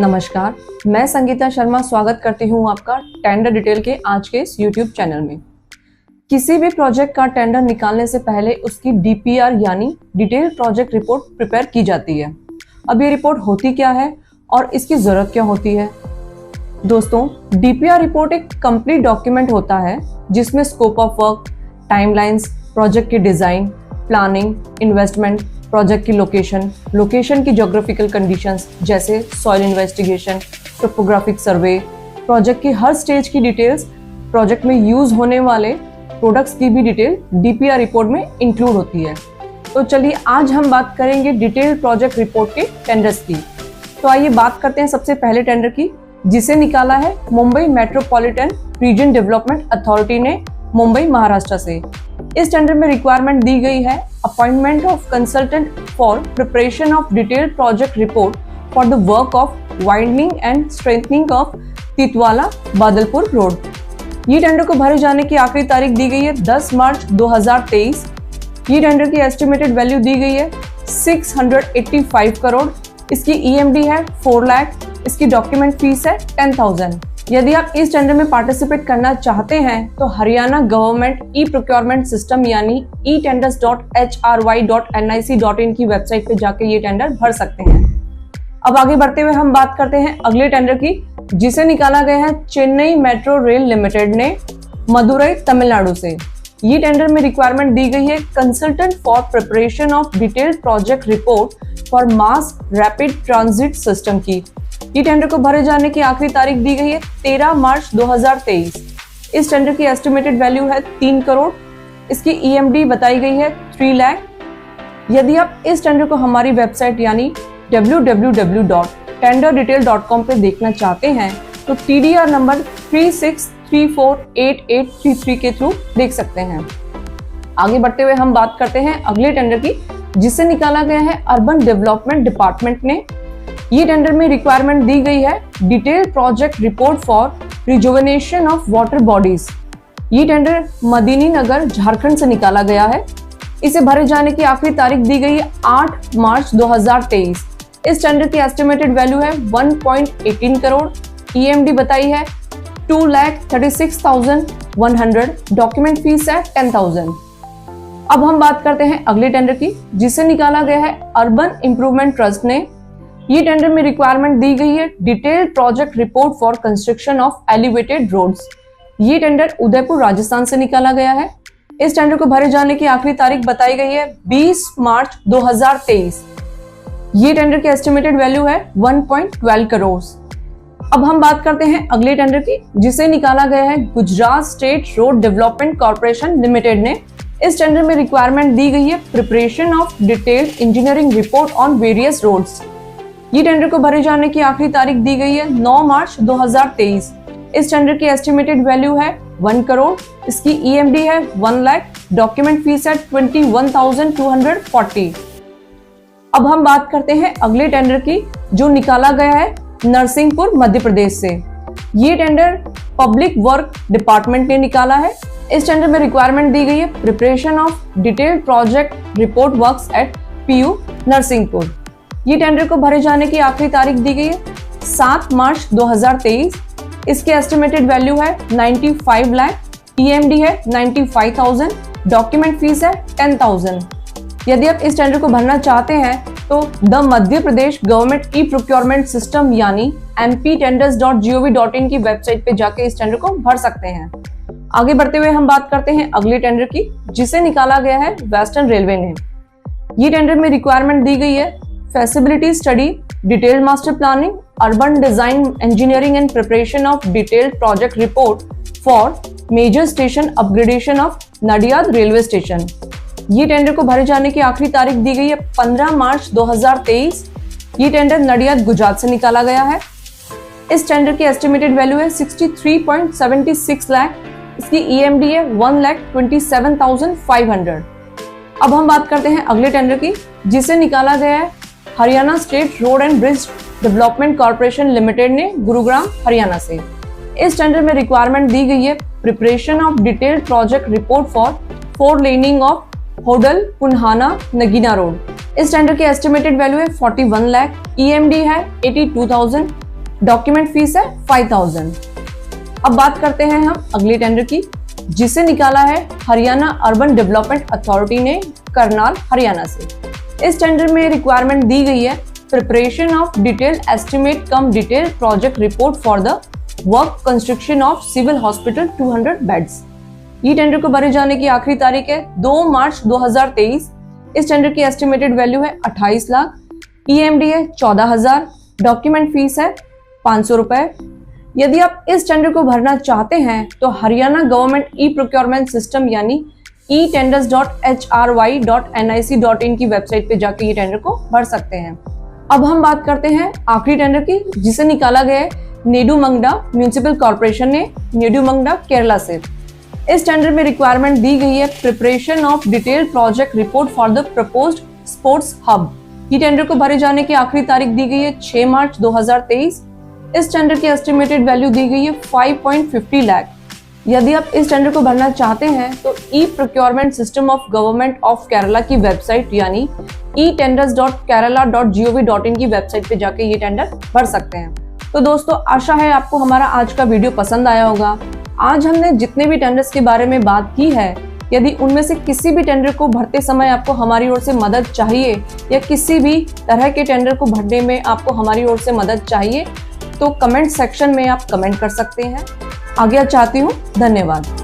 नमस्कार, मैं संगीता शर्मा स्वागत करती हूँ आपका टेंडर डिटेल के आज के इस YouTube चैनल में। किसी भी प्रोजेक्ट का टेंडर निकालने से पहले उसकी DPR यानी डिटेल प्रोजेक्ट रिपोर्ट प्रिपेयर की जाती है। अब ये रिपोर्ट होती क्या है और इसकी ज़रूरत क्या होती है? दोस्तों, DPR रिपोर्ट एक कंप्लीट डॉक्यूमेंट होता है जिसमें scope of work, timelines, project की डिज़ाइन, प्लानिंग, इन्वेस्टमेंट, प्रोजेक्ट की लोकेशन की ज्योग्राफिकल कंडीशंस जैसे सॉइल इन्वेस्टिगेशन, टोपोग्राफिक सर्वे, प्रोजेक्ट की हर स्टेज की डिटेल्स, प्रोजेक्ट में यूज होने वाले प्रोडक्ट्स की भी डिटेल DPR रिपोर्ट में इंक्लूड होती है। तो चलिए आज हम बात करेंगे डिटेल प्रोजेक्ट रिपोर्ट के टेंडर्स की। तो आइए बात करते हैं सबसे पहले टेंडर की, जिसे निकाला है Mumbai metropolitan region development authority ने मुंबई महाराष्ट्र से। इस टेंडर में रिक्वायरमेंट दी गई है appointment of consultant for preparation of detailed project report for the work of widening and strengthening of Titwala Badlapur road. ये टेंडर को भरे जाने की आखिरी तारीख दी गई है 10 मार्च 2023। ये टेंडर की एस्टिमेटेड वैल्यू दी गई है 685 करोड़। इसकी EMD है 4 लाख। इसकी डॉक्यूमेंट फीस है 10,000। यदि आप इस टेंडर में पार्टिसिपेट करना चाहते हैं तो हरियाणा गवर्नमेंट ई-प्रोक्योरमेंट सिस्टम यानी etenders.hry.nic.in की वेबसाइट पे जाके ये टेंडर भर सकते हैं। अब आगे बढ़ते हुए हम बात करते हैं अगले टेंडर की, जिसे निकाला गया है चेन्नई मेट्रो रेल लिमिटेड ने मदुरई तमिलनाडु से। ये टेंडर में रिक्वायरमेंट दी गई है consultant for preparation of detailed project report for mass rapid transit system की। ये टेंडर को भरे जाने की आखिरी तारीख दी गई है 13 मार्च 2023। इस टेंडर की एस्टिमेटेड वैल्यू है 3 करोड़। इसकी EMD बताई गई है 3 लाख। यदि आप इस टेंडर को हमारी वेबसाइट यानी www.tenderdetail.com पे देखना चाहते हैं तो TDR नंबर 36348833 के थ्रू देख सकते हैं। आगे बढ़ते हुए हम बात करते हैं अगले टेंडर की, जिसे निकाला गया है अर्बन डेवलपमेंट डिपार्टमेंट ने। ये टेंडर में रिक्वायरमेंट दी गई है detailed project report for rejuvenation of water bodies. ये टेंडर मदीनी नगर झारखंड से निकाला गया है। इसे भरे जाने की आखिरी तारीख दी गई है 8 मार्च 2023। इस टेंडर की एस्टिमेटेड वैल्यू है 1.18 करोड़। EMD बताई है 2,36,100। डॉक्यूमेंट फीस है 10,000। अब हम बात करते हैं अगले टेंडर की, जिसे निकाला गया है अर्बन इम्प्रूवमेंट ट्रस्ट ने। ये टेंडर में रिक्वायरमेंट दी गई है detailed project report for construction of elevated roads. ये टेंडर उदयपुर राजस्थान से निकाला गया है। इस टेंडर को भरे जाने की आखिरी तारीख बताई गई है 20 मार्च 2023। ये टेंडर की एस्टिमेटेड वैल्यू है 1.12 करोड़। अब हम बात करते हैं अगले टेंडर की, जिसे निकाला गया है Gujarat state road development corporation limited ने। इस टेंडर में रिक्वायरमेंट दी गई है preparation of detailed engineering report on various roads. ये टेंडर को भरे जाने की आखिरी तारीख दी गई है 9 मार्च 2023। इस टेंडर की एस्टिमेटेड वैल्यू है 1 करोड़। इसकी EMD है 1 लाख। डॉक्यूमेंट फीस है 21,240। अब हम बात करते हैं अगले टेंडर की, जो निकाला गया है नरसिंहपुर मध्य प्रदेश से। ये टेंडर पब्लिक वर्क डिपार्टमेंट ने निकाला है। इस टेंडर में रिक्वायरमेंट दी गई है preparation of detailed project report works at PU Narsinghpur. ये टेंडर को भरे जाने की आखिरी तारीख दी गई है 7 मार्च 2023। इसकी एस्टिमेटेड वैल्यू है 95 लाख। EMD है 95,000। डॉक्यूमेंट फीस है 10,000। यदि आप इस टेंडर को भरना चाहते हैं तो the Madhya Pradesh government e-procurement system यानी mptenders.gov.in की वेबसाइट पे जाके इस टेंडर को भर सकते हैं। आगे बढ़ते हुए हम बात करते हैं अगले टेंडर की, जिसे निकाला गया है वेस्टर्न रेलवे ने। ये टेंडर में रिक्वायरमेंट दी गई है facility study, detailed master planning, urban design engineering and preparation of detailed project report for major station upgradation of Nadiad railway station. ये टेंडर को भरे जाने की आखिरी तारीख दी गई है 15 मार्च 2023। ये टेंडर नडियाद गुजरात से निकाला गया है। इस टेंडर की एस्टिमेटेड वैल्यू है 63.76 लाख। इसकी EMD है 1,27,500। अब हम बात करते हैं अगले टेंडर की, जिसे निकाला गया है Haryana state road and bridge development corporation limited ने गुरुग्राम हरियाणा से। इस टेंडर में रिक्वायरमेंट दी गई है preparation of detailed project report for 4 laning of Hodal Punhana Nagina road. इस टेंडर की एस्टिमेटेड वैल्यू है 41 लाख। EMD है 82,000। डॉक्यूमेंट फीस है 5000। अब बात करते हैं हम अगले टेंडर की, जिसे निकाला है हरियाणा अर्बन डेवलपमेंट अथॉरिटी ने करनाल हरियाणा से। इस टेंडर में रिक्वायरमेंट दी गई है preparation of detail estimate cum detail project report for the work construction of civil hospital 200 beds. ये टेंडर को भरे जाने की आखिरी तारीख है 2 मार्च 2023। इस टेंडर की एस्टिमेटेड वैल्यू है 28 लाख, ईएमडी है 14,000, डॉक्यूमेंट फीस है 500 रुपए। यदि आप इस टेंडर को भरना चाहते हैं तो Haryana government e procurement system यानी etenders.hry.nic.in की वेबसाइट पे जाके ये टेंडर को भर सकते हैं। अब हम बात करते हैं आखिरी टेंडर की, जिसे निकाला गया है नेडुमंगडा म्युनिसिपल कॉर्पोरेशन ने नेडुमंगडा केरला से। इस टेंडर में रिक्वायरमेंट दी गई है preparation of detail project report for the proposed sports hub. ये टेंडर को भरे जाने की आखिरी तारीख दी गई है 6 मार्च 2023। इस टेंडर की एस्टिमेटेड वैल्यू दी गई है 5.50 लाख। यदि आप इस टेंडर को भरना चाहते हैं तो e procurement system of government of Kerala की वेबसाइट यानी etenders.kerala.gov.in की वेबसाइट पे जाके ये टेंडर भर सकते हैं। तो दोस्तों, आशा है आपको हमारा आज का वीडियो पसंद आया होगा। आज हमने जितने भी टेंडर्स के बारे में बात की है, यदि उनमें से किसी भी टेंडर को भरते समय आपको हमारी ओर से मदद चाहिए या किसी भी तरह के टेंडर को भरने में आपको हमारी ओर से मदद चाहिए तो कमेंट सेक्शन में आप कमेंट कर सकते हैं। आज्ञा चाहती हूँ, धन्यवाद।